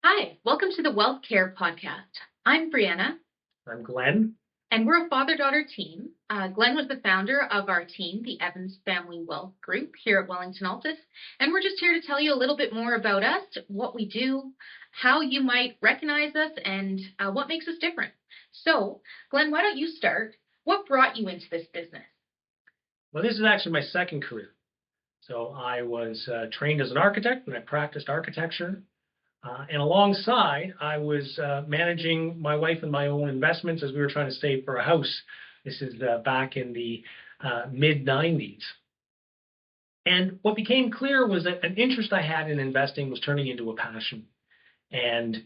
Hi, welcome to the WealthCare podcast. I'm Briana, I'm Glen. and we're a father-daughter team. Glen was the founder of our team, the Evans Family Wealth Group here at Wellington Altus, and we're just here to tell you a little bit more about us, what we do, how you might recognize us, and what makes us different. So, Glen, why don't you start? What brought you into this business? Well, this is actually my second career. So I was trained as an architect and I practiced architecture. And alongside, I was managing my wife and my own investments as we were trying to save for a house. This is back in the mid 90s. And what became clear was that an interest I had in investing was turning into a passion. And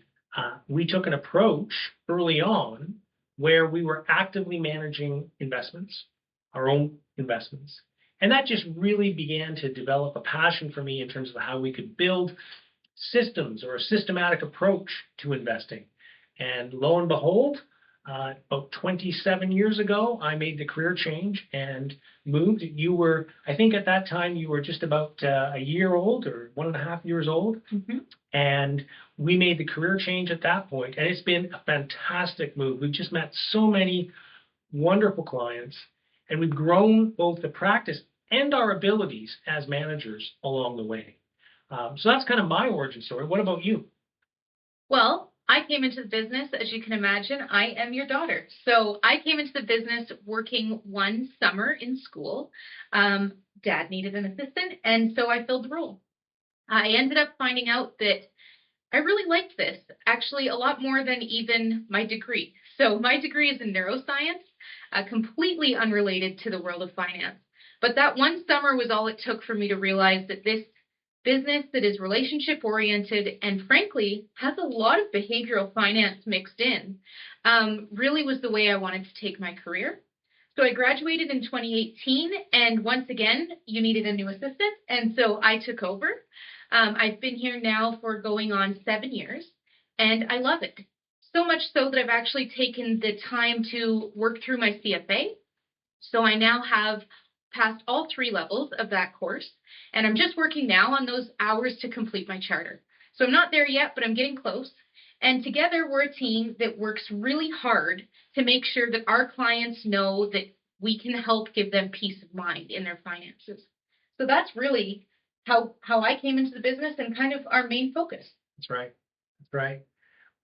we took an approach early on where we were actively managing investments, our own investments. And that just really began to develop a passion for me in terms of how we could build systems or a systematic approach to investing. And lo and behold, about 27 years ago, I made the career change and moved. You were, I think at that time, you were just about a year old or 1.5 years old. Mm-hmm. And we made the career change at that point. And it's been a fantastic move. We've just met so many wonderful clients, and we've grown both the practice and our abilities as managers along the way. So that's kind of my origin story. What about you? Well, I came into the business, as you can imagine, I am your daughter. So I came into the business working one summer in school. Dad needed an assistant, and so I filled the role. I ended up finding out that I really liked this, actually a lot more than even my degree. So my degree is in neuroscience, completely unrelated to the world of finance. But that one summer was all it took for me to realize that this business that is relationship oriented and frankly has a lot of behavioral finance mixed in really was the way I wanted to take my career. So I graduated in 2018, and once again, you needed a new assistant, and so I took over. I've been here now for going on 7 years, and I love it. So much so that I've actually taken the time to work through my CFA. So I now have passed all 3 levels of that course, and I'm just working now on those hours to complete my charter. So I'm not there yet, but I'm getting close. And together we're a team that works really hard to make sure that our clients know that we can help give them peace of mind in their finances. So that's really how I came into the business and kind of our main focus. That's right. That's right.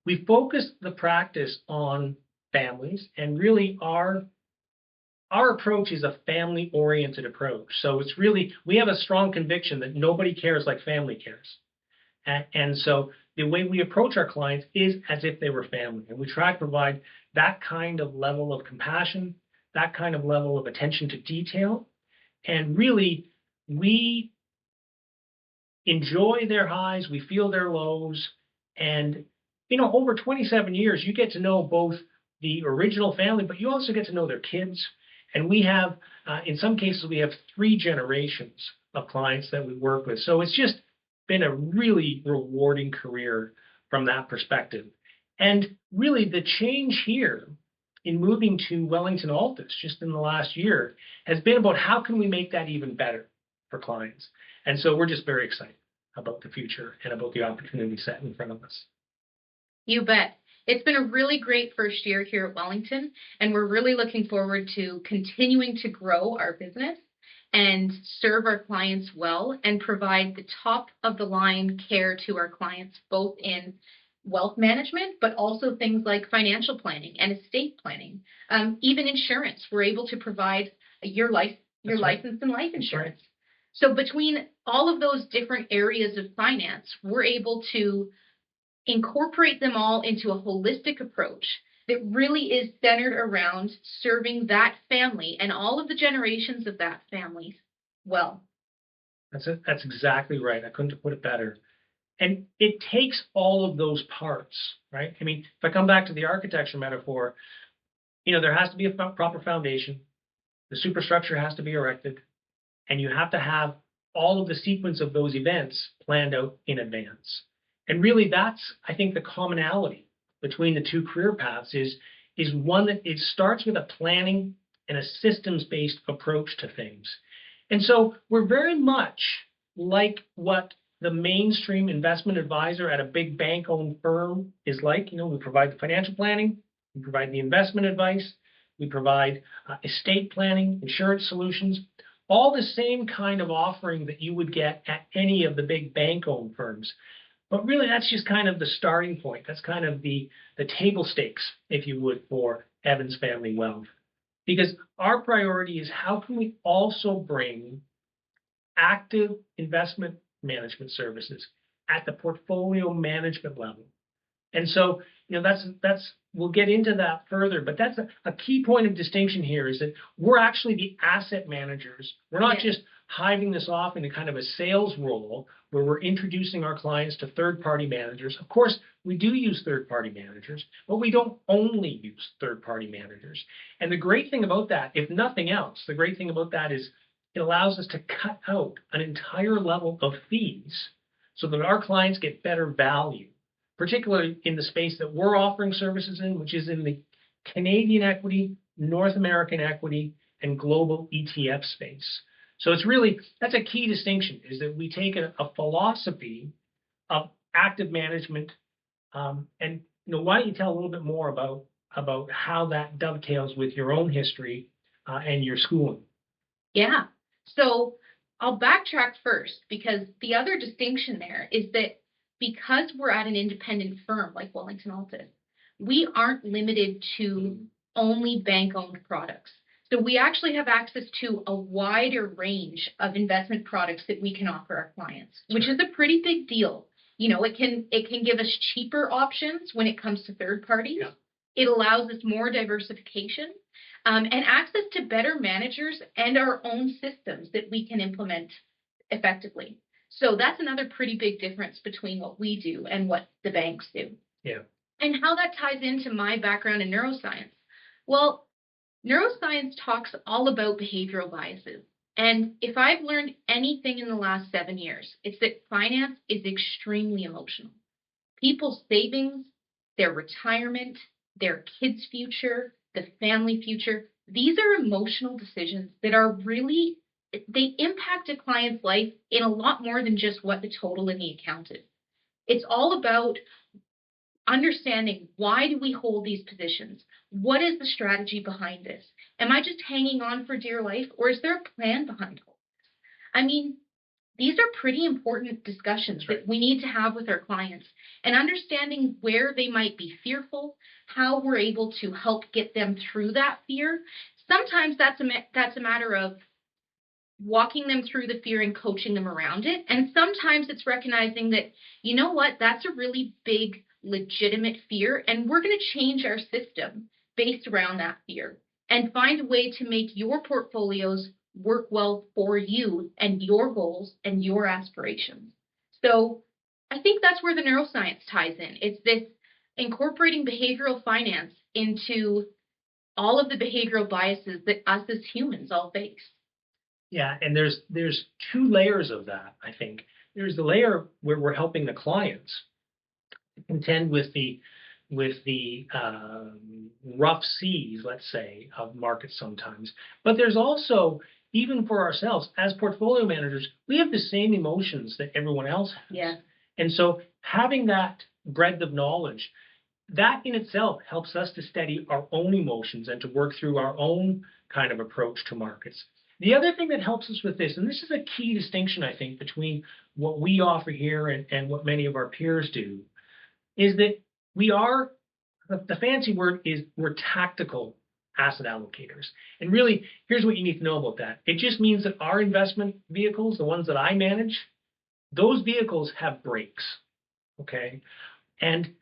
We focused the practice on families, and really our approach is a family-oriented approach. So it's really, we have a strong conviction that nobody cares like family cares. And so the way we approach our clients is as if they were family. And we try to provide that kind of level of compassion, that kind of level of attention to detail. And really, we enjoy their highs, we feel their lows. And, over 27 years, you get to know both the original family, but you also get to know their kids. And we have, in some cases, we have 3 generations of clients that we work with. So it's just been a really rewarding career from that perspective. And really the change here in moving to Wellington Altus just in the last year has been about how can we make that even better for clients. And so we're just very excited about the future and about the opportunity set in front of us. You bet. It's been a really great first year here at Wellington, and we're really looking forward to continuing to grow our business and serve our clients well and provide the top of the line care to our clients, both in wealth management, but also things like financial planning and estate planning. Even insurance, we're able to provide your license and life insurance. So between all of those different areas of finance, we're able to incorporate them all into a holistic approach that really is centered around serving that family and all of the generations of that family well. That's it. That's exactly right. I couldn't have put it better. And it takes all of those parts, right? I mean, if I come back to the architecture metaphor, there has to be a proper foundation. The superstructure has to be erected, and you have to have all of the sequence of those events planned out in advance. And really, that's, I think, the commonality between the 2 career paths is one that it starts with a planning and a systems-based approach to things. And so we're very much like what the mainstream investment advisor at a big bank-owned firm is like. We provide the financial planning, we provide the investment advice, we provide estate planning, insurance solutions, all the same kind of offering that you would get at any of the big bank-owned firms. But really, that's just kind of the starting point. That's kind of the table stakes, if you would, for Evans Family Wealth. Because our priority is how can we also bring active investment management services at the portfolio management level. And so, that's we'll get into that further, but that's a key point of distinction here is that we're actually the asset managers. We're not just hiving this off into kind of a sales role where we're introducing our clients to third-party managers. Of course, we do use third-party managers, but we don't only use third-party managers. And the great thing about that, if nothing else, the great thing about that is it allows us to cut out an entire level of fees so that our clients get better value, particularly in the space that we're offering services in, which is in the Canadian equity, North American equity, and global ETF space. So that's a key distinction, is that we take a philosophy of active management. And why don't you tell a little bit more about how that dovetails with your own history and your schooling? Yeah. So I'll backtrack first, because the other distinction there is that because we're at an independent firm like Wellington Altus, we aren't limited to only bank-owned products. So we actually have access to a wider range of investment products that we can offer our clients, which is a pretty big deal. It can give us cheaper options when it comes to third parties. Yeah. It allows us more diversification and access to better managers and our own systems that we can implement effectively. So that's another pretty big difference between what we do and what the banks do. Yeah. And how that ties into my background in neuroscience. Well, neuroscience talks all about behavioral biases. And if I've learned anything in the last 7 years, it's that finance is extremely emotional. People's savings, their retirement, their kids' future, the family future, these are emotional decisions that they impact a client's life in a lot more than just what the total in the account is. It's all about understanding, why do we hold these positions? What is the strategy behind this? Am I just hanging on for dear life, or is there a plan behind all this? I mean, these are pretty important discussions that we need to have with our clients, and understanding where they might be fearful, how we're able to help get them through that fear. Sometimes that's a matter of walking them through the fear and coaching them around it. And sometimes it's recognizing that, that's a really big, legitimate fear, and we're going to change our system based around that fear and find a way to make your portfolios work well for you and your goals and your aspirations. So I think that's where the neuroscience ties in. It's this incorporating behavioral finance into all of the behavioral biases that us as humans all face. Yeah, and there's two layers of that, I think. There's the layer where we're helping the clients contend with the rough seas, let's say, of markets sometimes. But there's also, even for ourselves as portfolio managers, we have the same emotions that everyone else has. Yeah. And so having that breadth of knowledge, that in itself helps us to steady our own emotions and to work through our own kind of approach to markets. The other thing that helps us with this, and this is a key distinction, I think, between what we offer here and what many of our peers do, is that the fancy word is we're tactical asset allocators. And really, here's what you need to know about that. It just means that our investment vehicles, the ones that I manage, those vehicles have brakes, okay? And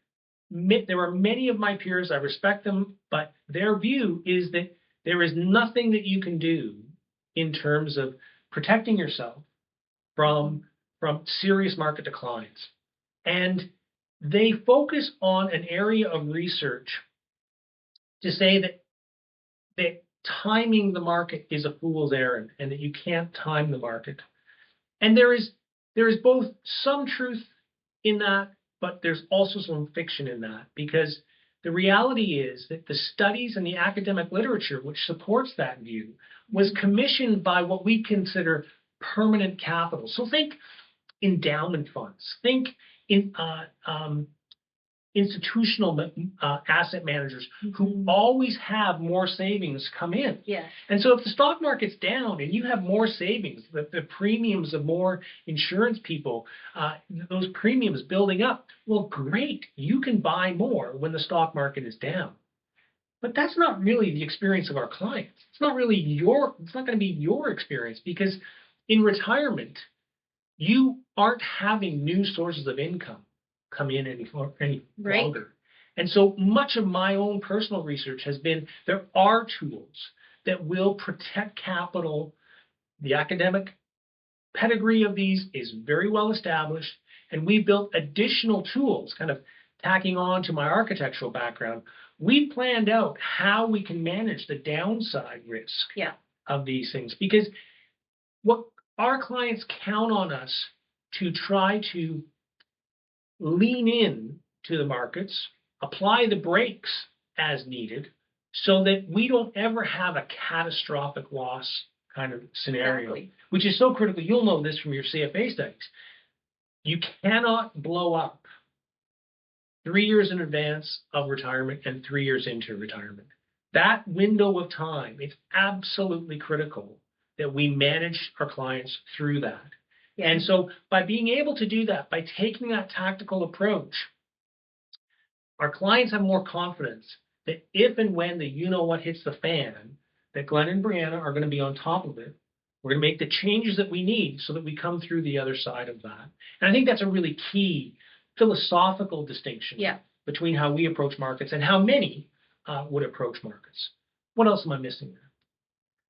there are many of my peers, I respect them, but their view is that there is nothing that you can do in terms of protecting yourself from serious market declines. And they focus on an area of research to say that timing the market is a fool's errand and that you can't time the market. And there is both some truth in that, but there's also some fiction in that, because the reality is that the studies and the academic literature which supports that view was commissioned by what we consider permanent capital. So think endowment funds. Think in institutional asset managers who always have more savings come in. Yes. And so if the stock market's down and you have more savings, the premiums of more insurance people, those premiums building up, well, great. You can buy more when the stock market is down. But that's not really the experience of our clients. It's not going to be your experience, because in retirement, you aren't having new sources of income come in any longer. And so much of my own personal research has been there are tools that will protect capital. The academic pedigree of these is very well established, and we built additional tools, kind of tacking on to my architectural background. We planned out how we can manage the downside risk of these things, because what our clients count on us to try to lean in to the markets, apply the brakes as needed, so that we don't ever have a catastrophic loss kind of scenario, which is so critical. You'll know this from your CFA studies. You cannot blow up 3 years in advance of retirement and 3 years into retirement. That window of time, it's absolutely critical that we manage our clients through that. Yeah. And so by being able to do that, by taking that tactical approach, our clients have more confidence that if and when the you-know-what hits the fan, that Glen and Briana are going to be on top of it. We're going to make the changes that we need so that we come through the other side of that. And I think that's a really key philosophical distinction between how we approach markets and how many would approach markets. What else am I missing there?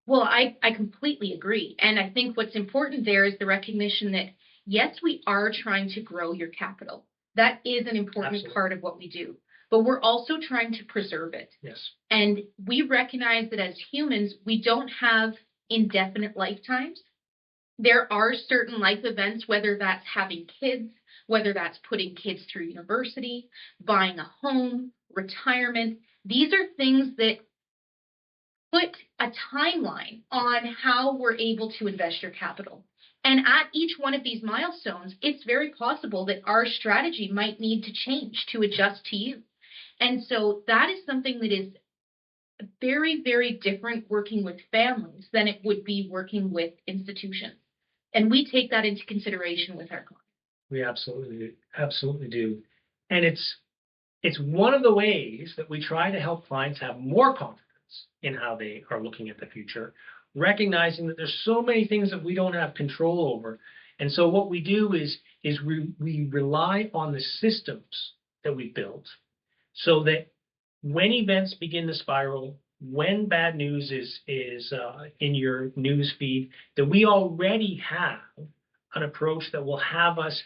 Well, I completely agree. And I think what's important there is the recognition that, yes, we are trying to grow your capital. That is an important part of what we do. But we're also trying to preserve it. Yes. And we recognize that as humans, we don't have indefinite lifetimes. There are certain life events, whether that's having kids, whether that's putting kids through university, buying a home, retirement. These are things that put a timeline on how we're able to invest your capital. And at each one of these milestones, it's very possible that our strategy might need to change to adjust to you. And so that is something that is very, very different working with families than it would be working with institutions. And we take that into consideration with our clients. We absolutely do. And it's one of the ways that we try to help clients have more confidence in how they are looking at the future, recognizing that there's so many things that we don't have control over. And so what we do is we rely on the systems that we built, so that when events begin to spiral, when bad news is in your news feed, that we already have an approach that will have us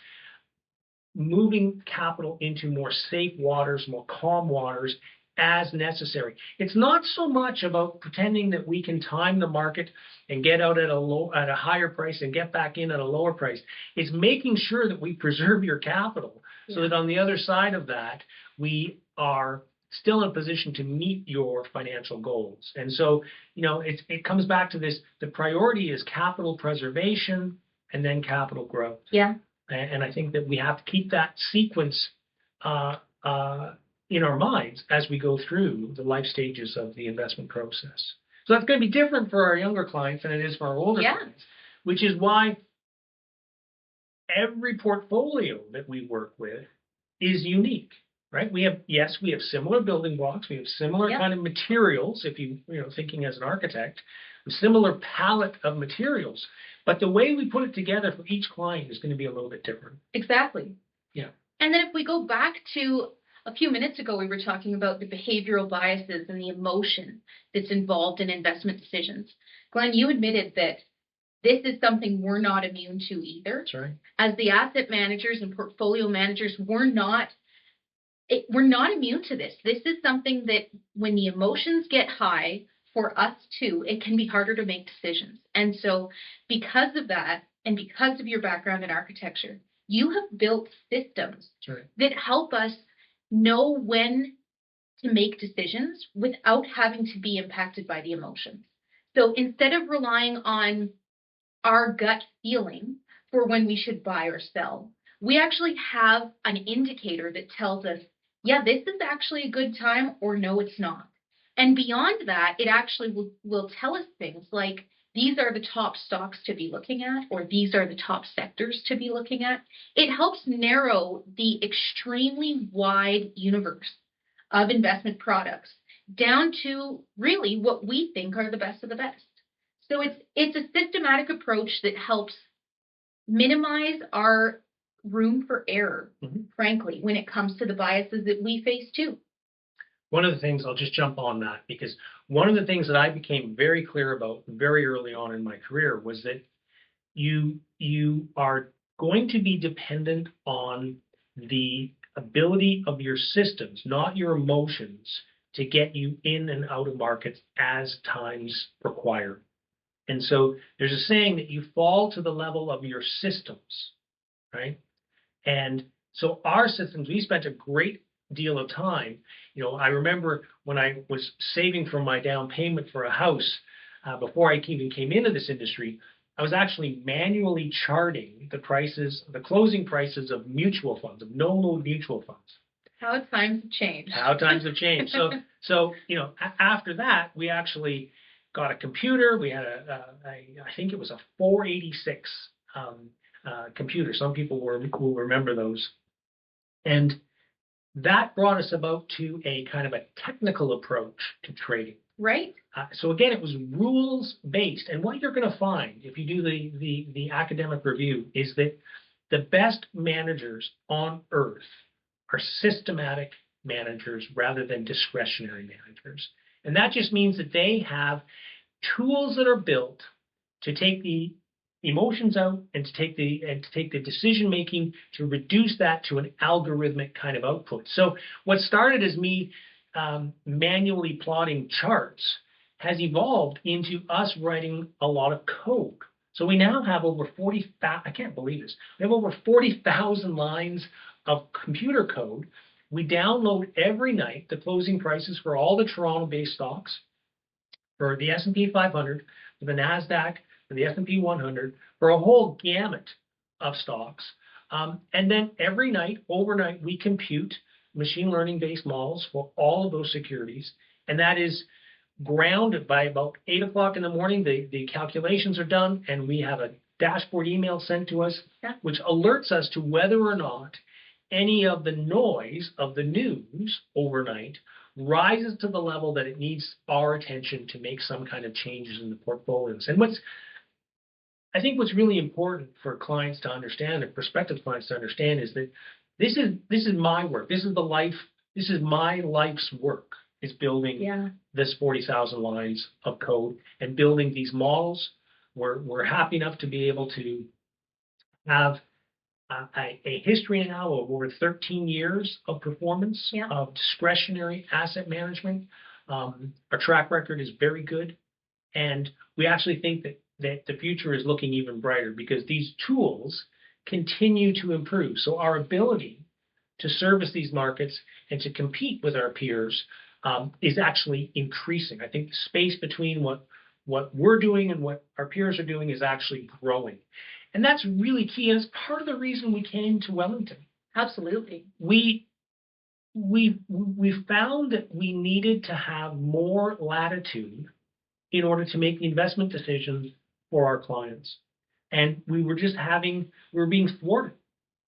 moving capital into more safe waters, more calm waters as necessary. It's not so much about pretending that we can time the market and get out at a higher price and get back in at a lower price. It's making sure that we preserve your capital so that on the other side of that, we are still in a position to meet your financial goals. And so, it comes back to this: the priority is capital preservation and then capital growth. Yeah. And I think that we have to keep that sequence in our minds as we go through the life stages of the investment process. So that's going to be different for our younger clients than it is for our older clients, which is why every portfolio that we work with is unique, right? We have similar building blocks. We have similar kind of materials, if thinking as an architect, a similar palette of materials. But the way we put it together for each client is going to be a little bit different. Exactly. Yeah. And then if we go back to a few minutes ago, we were talking about the behavioral biases and the emotion that's involved in investment decisions. Glen, you admitted that this is something we're not immune to either. That's right. As the asset managers and portfolio managers, we're not immune to this. This is something that when the emotions get high, for us too, it can be harder to make decisions. And so because of that, and because of your background in architecture, you have built systems that help us know when to make decisions without having to be impacted by the emotions. So instead of relying on our gut feeling for when we should buy or sell. We actually have an indicator that tells us, yeah, this is actually a good time, or no, it's not. And beyond that, it actually will tell us things like these are the top stocks to be looking at, or these are the top sectors to be looking at. It helps narrow the extremely wide universe of investment products down to really what we think are the best of the best. So it's a systematic approach that helps minimize our room for error, frankly, when it comes to the biases that we face too. One of the things, I'll just jump on that, because one of the things that I became very clear about very early on in my career was that you are going to be dependent on the ability of your systems, not your emotions, to get you in and out of markets as times require. And so there's a saying that you fall to the level of your systems, right? And so our systems, we spent a great deal of time. I remember when I was saving for my down payment for a house, before I even came into this industry, I was actually manually charting the prices, the closing prices of mutual funds, of no-load mutual funds. How times have changed. How times have changed. So after that, we actually got a computer. We had I think it was a 486 computer. Some people will remember those. And that brought us about to a kind of a technical approach to trading. Right. So again, it was rules based. And what you're going to find if you do the academic review is that the best managers on earth are systematic managers rather than discretionary managers. And that just means that they have tools that are built to take the emotions out and to take the decision making, to reduce that to an algorithmic kind of output. So what started as me manually plotting charts has evolved into us writing a lot of code. So we now have over 40,000, I can't believe this, we have over 40,000 lines of computer code. We download every night the closing prices for all the Toronto-based stocks, for the S&P 500, for the NASDAQ, for the S&P 100, for a whole gamut of stocks. And then every night, overnight, we compute machine learning-based models for all of those securities. And that is grounded by about 8 o'clock in the morning. The calculations are done, and we have a dashboard email sent to us, which alerts us to whether or not any of the noise of the news overnight rises to the level that it needs our attention to make some kind of changes in the portfolios. And I think what's really important for clients to understand, and prospective clients to understand, is that this is my work. This is my life's work, is building this 40,000 lines of code and building these models. We're happy enough to be able to have a history now of over 13 years of performance of discretionary asset management. Our track record is very good, and we actually think that the future is looking even brighter because these tools continue to improve. So our ability to service these markets and to compete with our peers is actually increasing. I think the space between what we're doing and what our peers are doing is actually growing. And that's really key. And it's part of the reason we came to Wellington. Absolutely. We found that we needed to have more latitude in order to make the investment decisions for our clients. And we were being thwarted.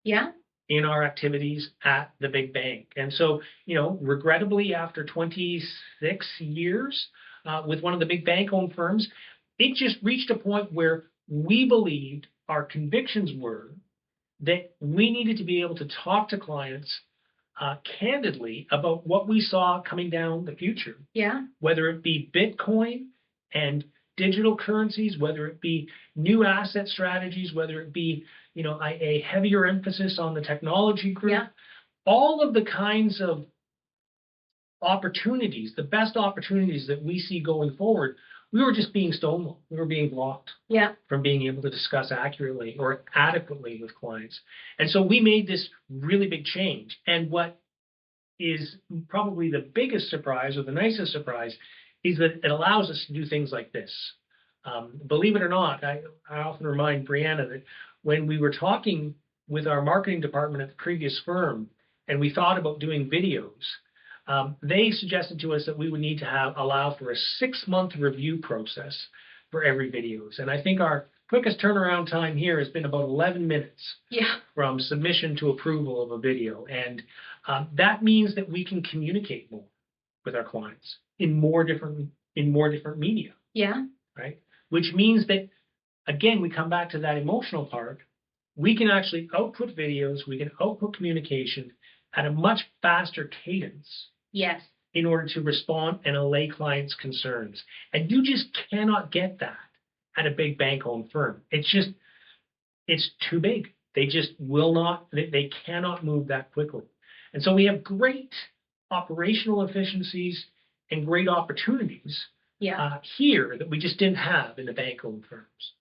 Yeah. In our activities at the big bank. And so, regrettably, after 26 years with one of the big bank-owned firms, it just reached a point where we believed, our convictions were, that we needed to be able to talk to clients candidly about what we saw coming down the future. Yeah. Whether it be Bitcoin and digital currencies, whether it be new asset strategies, whether it be, a heavier emphasis on the technology group, all of the kinds of opportunities, the best opportunities that we see going forward, we were just being stonewalled. We were being blocked from being able to discuss accurately or adequately with clients. And so we made this really big change. And what is probably the biggest surprise or the nicest surprise is that it allows us to do things like this. Believe it or not, I often remind Briana that when we were talking with our marketing department at the previous firm and we thought about doing videos, they suggested to us that we would need to allow for a 6-month review process for every videos. And I think our quickest turnaround time here has been about 11 minutes from submission to approval of a video. And that means that we can communicate more with our clients in more different media. Yeah. Right. Which means that, again, we come back to that emotional part. We can actually output videos. We can output communication at a much faster cadence. Yes. In order to respond and allay clients' concerns. And you just cannot get that at a big bank-owned firm. It's too big. They just will not, they cannot move that quickly. And so we have great operational efficiencies and great opportunities here that we just didn't have in the bank-owned firms.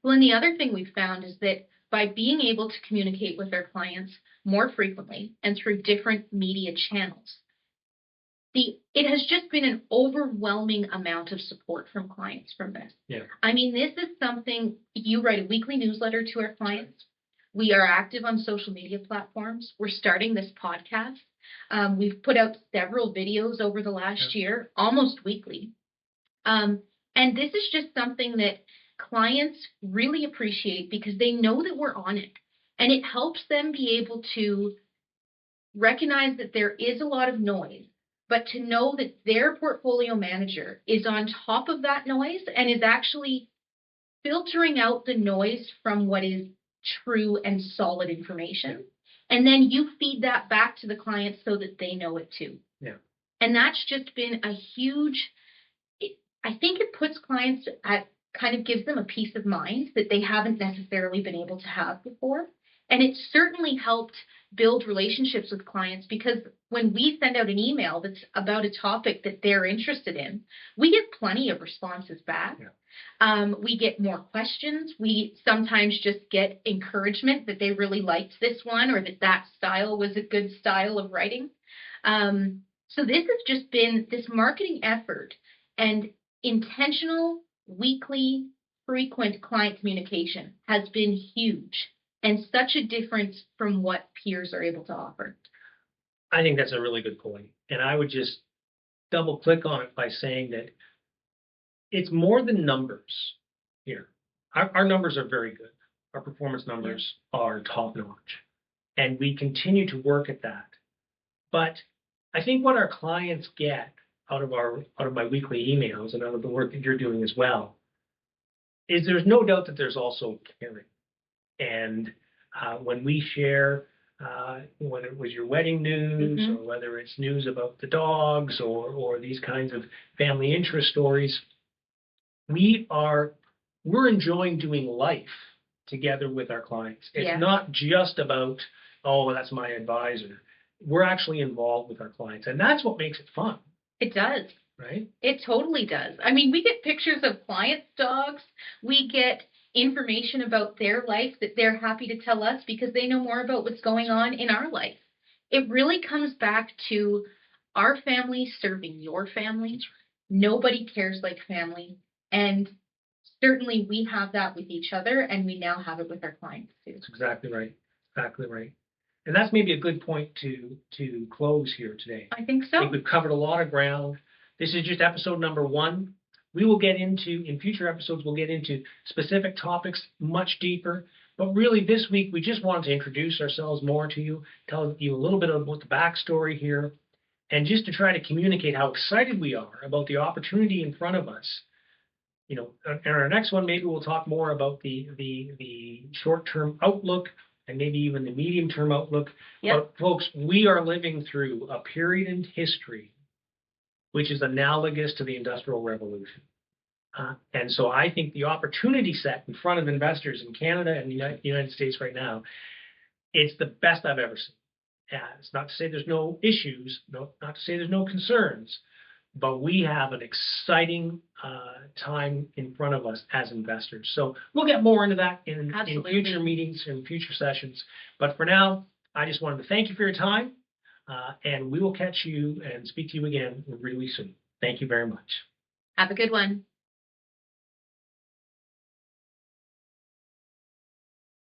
Well, and the other thing we've found is that by being able to communicate with our clients more frequently and through different media channels, it has just been an overwhelming amount of support from clients from this. Yeah. I mean, this is something, you write a weekly newsletter to our clients. We are active on social media platforms. We're starting this podcast. We've put out several videos over the last year, almost weekly. And this is just something that clients really appreciate because they know that we're on it. And it helps them be able to recognize that there is a lot of noise, but to know that their portfolio manager is on top of that noise and is actually filtering out the noise from what is true and solid information. And then you feed that back to the client so that they know it too. Yeah. And that's just been a huge, I think it puts clients at, kind of gives them a peace of mind that they haven't necessarily been able to have before. And it certainly helped build relationships with clients because when we send out an email that's about a topic that they're interested in, we get plenty of responses back. Yeah. We get more questions. We sometimes just get encouragement that they really liked this one or that style was a good style of writing. So this has just been this marketing effort and intentional, weekly, frequent client communication has been huge. And such a difference from what peers are able to offer. I think that's a really good point. And I would just double click on it by saying that it's more than numbers here. Our numbers are very good. Our performance numbers are top notch. And we continue to work at that. But I think what our clients get out of my weekly emails and out of the work that you're doing as well is there's no doubt that there's also caring. And when we share, whether it was your wedding news or whether it's news about the dogs or these kinds of family interest stories, we're enjoying doing life together with our clients. It's not just about, oh, that's my advisor. We're actually involved with our clients, and that's what makes it fun. It does. Right? It totally does. I mean, we get pictures of clients' dogs. We get information about their life that they're happy to tell us because they know more about what's going on in our life. It really comes back to our family serving your family. Nobody cares like family. And certainly we have that with each other, and we now have it with our clients too. That's exactly right. Exactly right. And that's maybe a good point to close here today. I think so. I think we've covered a lot of ground. This is just episode number 1. We will get into, in future episodes, we'll get into specific topics much deeper. But really this week, we just wanted to introduce ourselves more to you, tell you a little bit about the backstory here, and just to try to communicate how excited we are about the opportunity in front of us. You know, in our next one, maybe we'll talk more about the short-term outlook and maybe even the medium-term outlook. Yep. But folks, we are living through a period in history which is analogous to the Industrial Revolution. And so I think the opportunity set in front of investors in Canada and the United States right now, it's the best I've ever seen. It's not to say there's no issues, not to say there's no concerns, but we have an exciting time in front of us as investors. So we'll get more into that in future meetings and future sessions. But for now, I just wanted to thank you for your time. And we will catch you and speak to you again really soon. Thank you very much. Have a good one.